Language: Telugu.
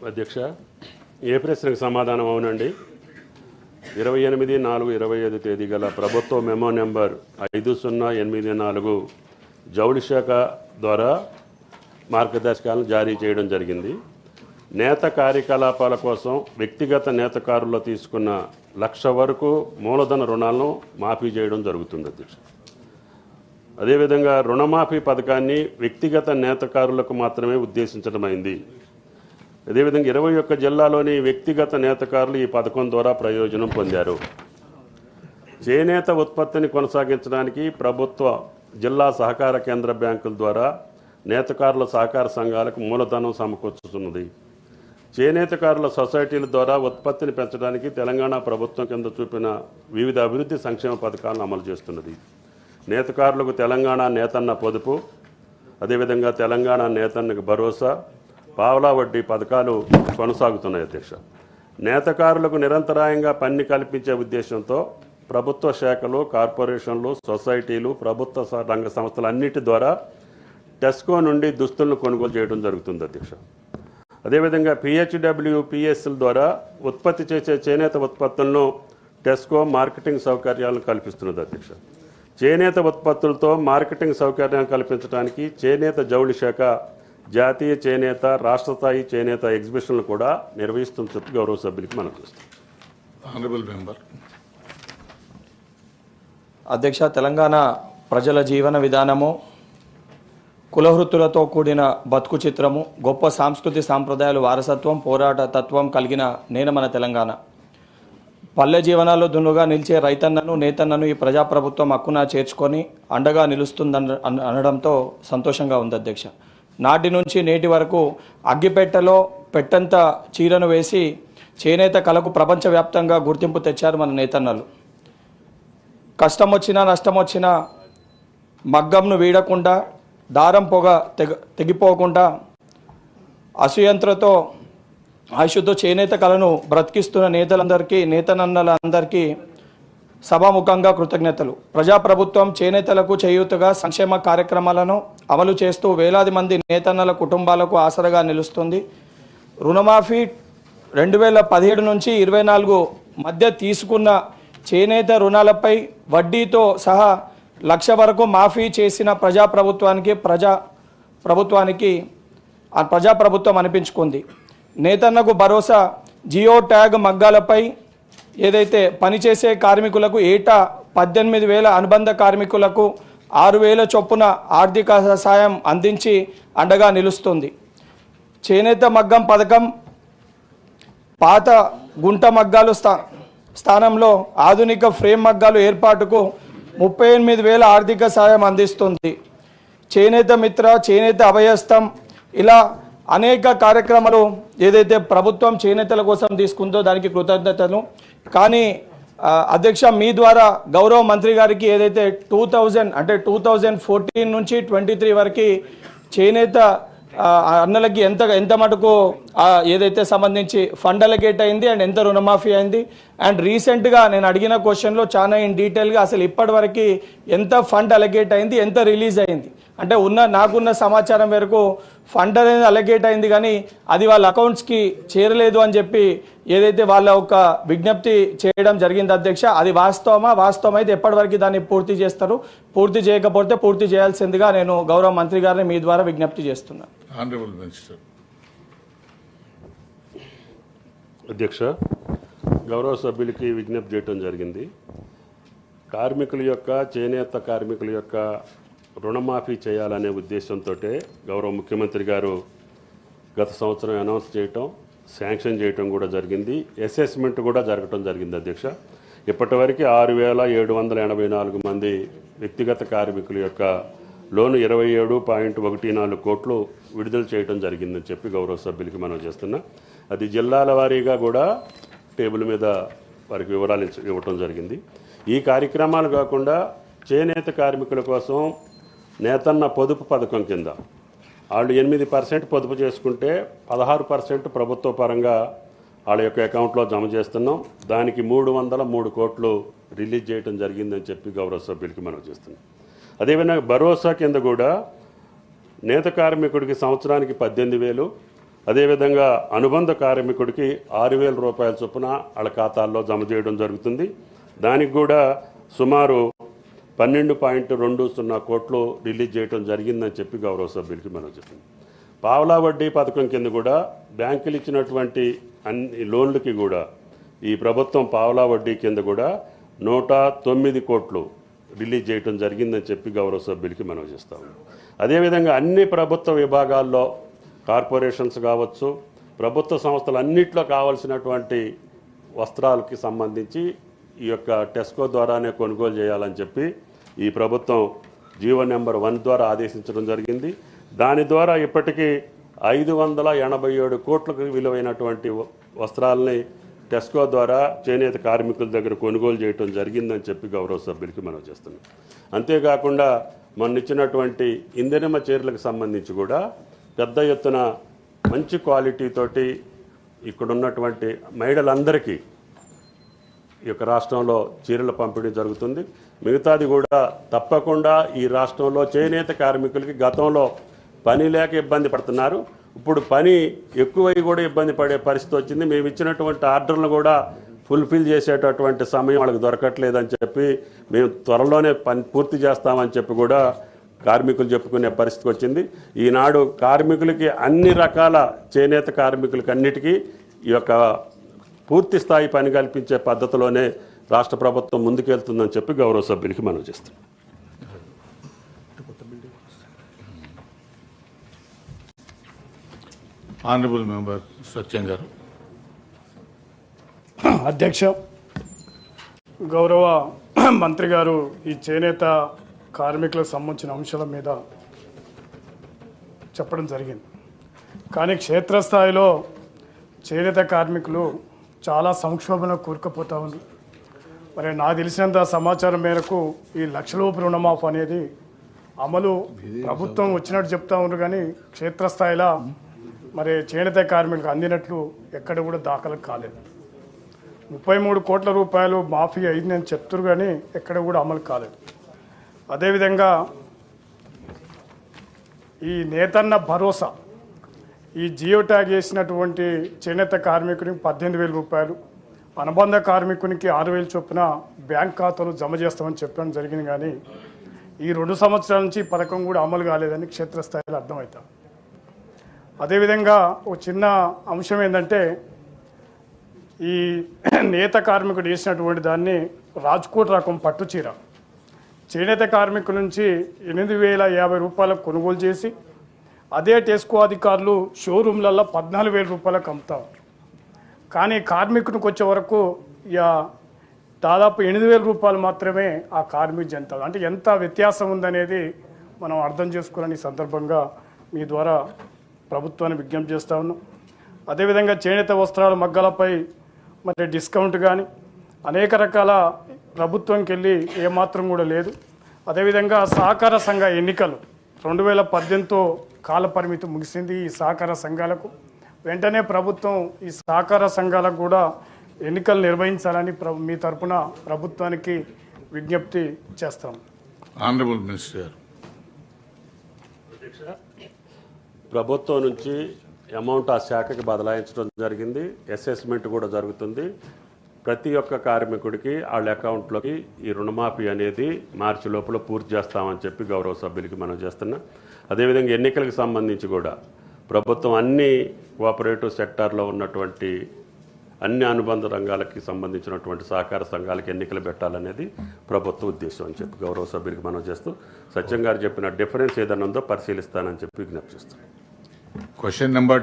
అధ్యక్ష, ఏ ప్రశ్నకు సమాధానం అవునండి. 28/4/25 తేదీ గల ప్రభుత్వ మెమో నెంబర్ 5084 జౌళి శాఖ ద్వారా మార్గదర్శకాలను జారీ చేయడం జరిగింది. నేత కార్యకలాపాల కోసం వ్యక్తిగత నేతకారుల్లో తీసుకున్న 1,00,000 వరకు మూలధన రుణాలను మాఫీ చేయడం జరుగుతుంది అధ్యక్ష. అదేవిధంగా రుణమాఫీ పథకాన్ని వ్యక్తిగత నేతకారులకు మాత్రమే ఉద్దేశించడమైంది. అదేవిధంగా 21 జిల్లాలోని వ్యక్తిగత నేతకారులు ఈ పథకం ద్వారా ప్రయోజనం పొందారు. చేనేత ఉత్పత్తిని కొనసాగించడానికి ప్రభుత్వ జిల్లా సహకార కేంద్ర బ్యాంకుల ద్వారా నేతకారుల సహకార సంఘాలకు మూలధనం సమకూర్చుతున్నది. చేనేతకారుల సొసైటీల ద్వారా ఉత్పత్తిని పెంచడానికి తెలంగాణ ప్రభుత్వం కింద చూపిన వివిధ అభివృద్ధి సంక్షేమ పథకాలను అమలు చేస్తున్నది. నేతకారులకు తెలంగాణ నేతన్న పొదుపు, అదేవిధంగా తెలంగాణ నేతన్నకు భరోసా, పావలా వడ్డీ పథకాలు కొనసాగుతున్నాయి అధ్యక్ష. నేతకారులకు నిరంతరాయంగా పని కల్పించే ఉద్దేశంతో ప్రభుత్వ శాఖలు, కార్పొరేషన్లు, సొసైటీలు, ప్రభుత్వ రంగ సంస్థలన్నిటి ద్వారా టెస్కో నుండి దుస్తులను కొనుగోలు చేయడం జరుగుతుంది అధ్యక్ష. అదేవిధంగా PHWPSల ద్వారా ఉత్పత్తి చేసే చేనేత ఉత్పత్తులను టెస్కో మార్కెటింగ్ సౌకర్యాలను కల్పిస్తున్నది అధ్యక్ష. చేనేత ఉత్పత్తులతో మార్కెటింగ్ సౌకర్యాలను కల్పించడానికి చేనేత జౌళి శాఖ జాతీయ చేనేత, రాష్ట్ర స్థాయి చేనేత ఎగ్జిబిషన్లు కూడా నిర్వహిస్తున్న చెప్పి గౌరవ సభ్యులకి మనం చూస్తాం. Honourable member. అధ్యక్ష, తెలంగాణ ప్రజల జీవన విధానము కులవృత్తులతో కూడిన బతుకు చిత్రము, గొప్ప సాంస్కృతిక సాంప్రదాయాలు, వారసత్వం, పోరాట తత్వం కలిగిన మన తెలంగాణ. పల్లె జీవనాల్లో దున్నుగా నిలిచే రైతన్నను, నేతన్నను ఈ ప్రజాప్రభుత్వం హక్కున చేర్చుకొని అండగా నిలుస్తుందని అనడంతో సంతోషంగా ఉంది అధ్యక్ష. నాటి నుంచి నేటి వరకు అగ్గిపెట్టెలో పెట్టంత చీరను వేసి చేనేత కళకు ప్రపంచవ్యాప్తంగా గుర్తింపు తెచ్చారు మన నేతన్నలు. కష్టం వచ్చినా నష్టం వచ్చినా మగ్గంను వీడకుండా, దారం పొగ తెగిపోకుండా అసూయంత్రతో ఆయుష్తో చేనేత కళను బ్రతికిస్తున్న నేతలందరికీ, నేతనన్నలందరికీ సభాముఖంగా కృతజ్ఞతలు. ప్రజాప్రభుత్వం చేనేతలకు చేయూతగా సంక్షేమ కార్యక్రమాలను అమలు చేస్తూ వేలాది మంది నేతన్నల కుటుంబాలకు ఆసరగా నిలుస్తుంది. రుణమాఫీ 2017 నుంచి 24 మధ్య తీసుకున్న చేనేత రుణాలపై వడ్డీతో సహా 1,00,000 వరకు మాఫీ చేసిన ప్రజాప్రభుత్వం అనిపించుకుంది. నేతన్నకు భరోసా జియో ట్యాగ్ మగ్గాలపై ఏదైతే పనిచేసే కార్మికులకు ఏటా 18,000, అనుబంధ కార్మికులకు 6,000 చొప్పున ఆర్థిక సహాయం అందించి అండగా నిలుస్తుంది. చేనేత మగ్గం పథకం పాత గుంట మగ్గాలు స్థానంలో ఆధునిక ఫ్రేమ్ మగ్గాలు ఏర్పాటుకు 38,000 ఆర్థిక సహాయం అందిస్తుంది. చేనేత మిత్ర, చేనేత అభయస్థం, ఇలా అనేక కార్యక్రమాలు ఏదైతే ప్రభుత్వం చేనేతల కోసం తీసుకుందో దానికి కృతజ్ఞతలు. కానీ అధ్యక్ష, మీ ద్వారా గౌరవ మంత్రి గారికి ఏదైతే 2014 నుంచి 23 వరకు చేనేత అన్నలకి ఎంత మటుకు ఏదైతే సంబంధించి ఫండ్ అలొకేట్ అయింది అండ్ ఎంత రుణమాఫీ అయింది, అండ్ రీసెంట్గా నేను అడిగిన క్వశ్చన్లో చాలా ఇన్ డీటెయిల్గా అసలు ఇప్పటివరకు ఎంత ఫండ్ అలొకేట్ అయింది, ఎంత రిలీజ్ అయింది, అంటే నాకున్న సమాచారం మేరకు ఫండ్ అనేది అలొకేట్ అయింది కానీ అది వాళ్ళ అకౌంట్స్కి చేరలేదు అని చెప్పి ఏదైతే వాళ్ళ ఒక విజ్ఞప్తి చేయడం జరిగింది అధ్యక్ష. అది వాస్తవం అయితే ఎప్పటివరకు దాన్ని పూర్తి చేస్తారు, పూర్తి చేయకపోతే పూర్తి చేయాల్సిందిగా నేను గౌరవ మంత్రి గారిని మీ ద్వారా విజ్ఞప్తి చేస్తున్నాను. అధ్యక్ష, గౌరవ సభ్యులకి విజ్ఞప్తి చేయడం జరిగింది. కార్మికుల యొక్క, చేనేత కార్మికుల యొక్క రుణమాఫీ చేయాలనే ఉద్దేశంతో గౌరవ ముఖ్యమంత్రి గారు గత సంవత్సరం అనౌన్స్ చేయటం, శాంక్షన్ చేయటం కూడా జరిగింది. అసెస్మెంట్ కూడా జరగటం జరిగింది అధ్యక్ష. ఇప్పటివరకు 6,784 మంది వ్యక్తిగత కార్మికుల యొక్క లోను 27.14 కోట్లు విడుదల చేయడం జరిగిందని చెప్పి గౌరవ సభ్యులకి మనం చేస్తున్నాం. అది జిల్లాల వారీగా కూడా టేబుల్ మీద వారికి వివరాలు ఇవ్వటం జరిగింది. ఈ కార్యక్రమాలు కాకుండా చేనేత కార్మికుల కోసం నేతన్న పొదుపు పథకం కింద వాళ్ళు 8% పొదుపు చేసుకుంటే 16% ప్రభుత్వ పరంగా వాళ్ళ యొక్క అకౌంట్లో జమ చేస్తున్నాం. దానికి 303 కోట్లు రిలీజ్ చేయడం జరిగిందని చెప్పి గౌరవ సభ్యులకి మనం చేస్తున్నాం. అదేవిధంగా భరోసా కింద కూడా నేత కార్మికుడికి సంవత్సరానికి 18,000, అదేవిధంగా అనుబంధ కార్మికుడికి 6,000 రూపాయల చొప్పున వాళ్ళ ఖాతాల్లో జమ చేయడం జరుగుతుంది. దానికి కూడా సుమారు 12.20 కోట్లు రిలీజ్ చేయడం జరిగిందని చెప్పి గౌరవ సభ్యులకి మనం చెప్పింది. పావలా వడ్డీ పథకం కింద కూడా బ్యాంకులు ఇచ్చినటువంటి అన్ని లోన్లకి కూడా ఈ ప్రభుత్వం పావలా వడ్డీ కింద కూడా 109 కోట్లు రిలీజ్ చేయడం జరిగిందని చెప్పి గౌరవ సభ్యులకి మనం చేస్తాము. అదేవిధంగా అన్ని ప్రభుత్వ విభాగాల్లో కార్పొరేషన్స్ కావచ్చు, ప్రభుత్వ సంస్థలు అన్నిట్లో కావాల్సినటువంటి వస్త్రాలకి సంబంధించి ఈ యొక్క టెస్కో ద్వారానే కొనుగోలు చేయాలని చెప్పి ఈ ప్రభుత్వం జీవో నెంబర్ 1 ద్వారా ఆదేశించడం జరిగింది. దాని ద్వారా ఇప్పటికీ 587 కోట్లకు విలువైనటువంటి వస్త్రాలని టెస్కో ద్వారా చేనేత కార్మికుల దగ్గర కొనుగోలు చేయడం జరిగిందని చెప్పి గౌరవ సభ్యులకి మనం చేస్తున్నాం. అంతేకాకుండా మొన్న ఇచ్చినటువంటి ఇందిరమ్మ చీరలకు సంబంధించి కూడా పెద్ద ఎత్తున మంచి క్వాలిటీతోటి ఇక్కడ ఉన్నటువంటి మహిళలందరికీ ఈ యొక్క రాష్ట్రంలో చీరల పంపిణీ జరుగుతుంది. మిగతాది కూడా తప్పకుండా ఈ రాష్ట్రంలో చేనేత కార్మికులకి గతంలో పని లేక ఇబ్బంది పడుతున్నారు. ఇప్పుడు పని ఎక్కువై కూడా ఇబ్బంది పడే పరిస్థితి వచ్చింది. మేము ఇచ్చినటువంటి ఆర్డర్లను కూడా ఫుల్ఫిల్ చేసేటటువంటి సమయం వాళ్ళకి దొరకట్లేదని చెప్పి మేము త్వరలోనే పని పూర్తి చేస్తామని చెప్పి కూడా కార్మికులు చెప్పుకునే పరిస్థితి వచ్చింది. ఈనాడు కార్మికులకి అన్ని రకాల చేనేత కార్మికులకి అన్నిటికీ ఈ యొక్క పూర్తి స్థాయి పని కల్పించే పద్ధతిలోనే రాష్ట్ర ప్రభుత్వం ముందుకెళ్తుందని చెప్పి గౌరవ సభ్యులకి మనం చేస్తున్నాం. ఆనరబుల్ మెంబర్ సత్యం గారు. అధ్యక్ష, గౌరవ మంత్రి గారు ఈ చేనేత కార్మికులకు సంబంధించిన అంశాల మీద చెప్పడం జరిగింది. కానీ క్షేత్రస్థాయిలో చేనేత కార్మికులు చాలా సంక్షోభంలో కూరుకుపోతూ ఉన్నారు. మరి నాకు తెలిసినంత సమాచారం మేరకు ఈ లక్షలోపు రుణమాఫీ అనేది అమలు ప్రభుత్వం వచ్చినట్టు చెప్తా ఉన్నారు, కానీ క్షేత్రస్థాయిలో మరి చేనేత కార్మికులకు అందినట్లు ఎక్కడ కూడా దాఖలు కాలేదు. 33 కోట్ల రూపాయలు మాఫీ అయిందని చెప్తున్నారు, కానీ ఎక్కడ కూడా అమలు కాలేదు. అదేవిధంగా ఈ నేతన్న భరోసా ఈ జియో ట్యాగ్ చేసినటువంటి చేనేత కార్మికునికి 18,000 రూపాయలు, అనుబంధ కార్మికునికి 6,000 చొప్పున బ్యాంక్ ఖాతాలు జమ చేస్తామని చెప్పడం జరిగింది. కానీ ఈ 2 సంవత్సరాల నుంచి పథకం కూడా అమలు కాలేదని క్షేత్రస్థాయిలో అర్థమవుతాం. అదేవిధంగా ఒక చిన్న అంశం ఏంటంటే, ఈ నేత కార్మికుడు వేసినటువంటి దాన్ని రాజ్కోట్ రకం పట్టు చీర చేనేత కార్మికుల నుంచి 8,050 రూపాయలకు కొనుగోలు చేసి అదే టెస్కో అధికారులు షోరూమ్లలో 14,000 రూపాయలకు అమ్ముతారు. కానీ కార్మికునికి వచ్చే వరకు ఇక దాదాపు 8,000 రూపాయలు మాత్రమే ఆ కార్మిక జంట. అంటే ఎంత వ్యత్యాసం ఉందనేది మనం అర్థం చేసుకోవాలని ఈ సందర్భంగా మీ ద్వారా ప్రభుత్వాన్ని విజ్ఞప్తి చేస్తూ ఉన్నాం. అదేవిధంగా చేనేత వస్త్రాల మగ్గాలపై మరి డిస్కౌంట్ కానీ అనేక రకాల ప్రభుత్వంకి వెళ్ళి ఏమాత్రం కూడా లేదు. అదేవిధంగా సహకార సంఘ ఎన్నికలు 2018తో కాల పరిమితి ముగిసింది. ఈ సహకార సంఘాలకు వెంటనే ప్రభుత్వం ఈ సహకార సంఘాలకు కూడా ఎన్నికలు నిర్వహించాలని మీ తరపున ప్రభుత్వానికి విజ్ఞప్తి చేస్తాం. ఆనరబుల్ మినిస్టర్ గారు. ప్రభుత్వం నుంచి అమౌంట్ ఆ శాఖకి బదలాయించడం జరిగింది. అసెస్మెంట్ కూడా జరుగుతుంది. ప్రతి ఒక్క కార్మికుడికి వాళ్ళ అకౌంట్లోకి ఈ రుణమాఫీ అనేది మార్చి లోపల పూర్తి చేస్తామని చెప్పి గౌరవ సభ్యులకి మనం చేస్తున్నాం. అదేవిధంగా ఎన్నికలకు సంబంధించి కూడా ప్రభుత్వం అన్ని కోఆపరేటివ్ సెక్టార్లో ఉన్నటువంటి అన్ని అనుబంధ రంగాలకి సంబంధించినటువంటి సహకార సంఘాలకి ఎన్నికలు పెట్టాలనేది ప్రభుత్వ ఉద్దేశం అని చెప్పి గౌరవ సభ్యులకి మనం చేస్తూ సత్యం గారు చెప్పిన డిఫరెన్స్ ఏదైనా ఉందో పరిశీలిస్తానని చెప్పి విజ్ఞప్తి చేస్తాం. Question number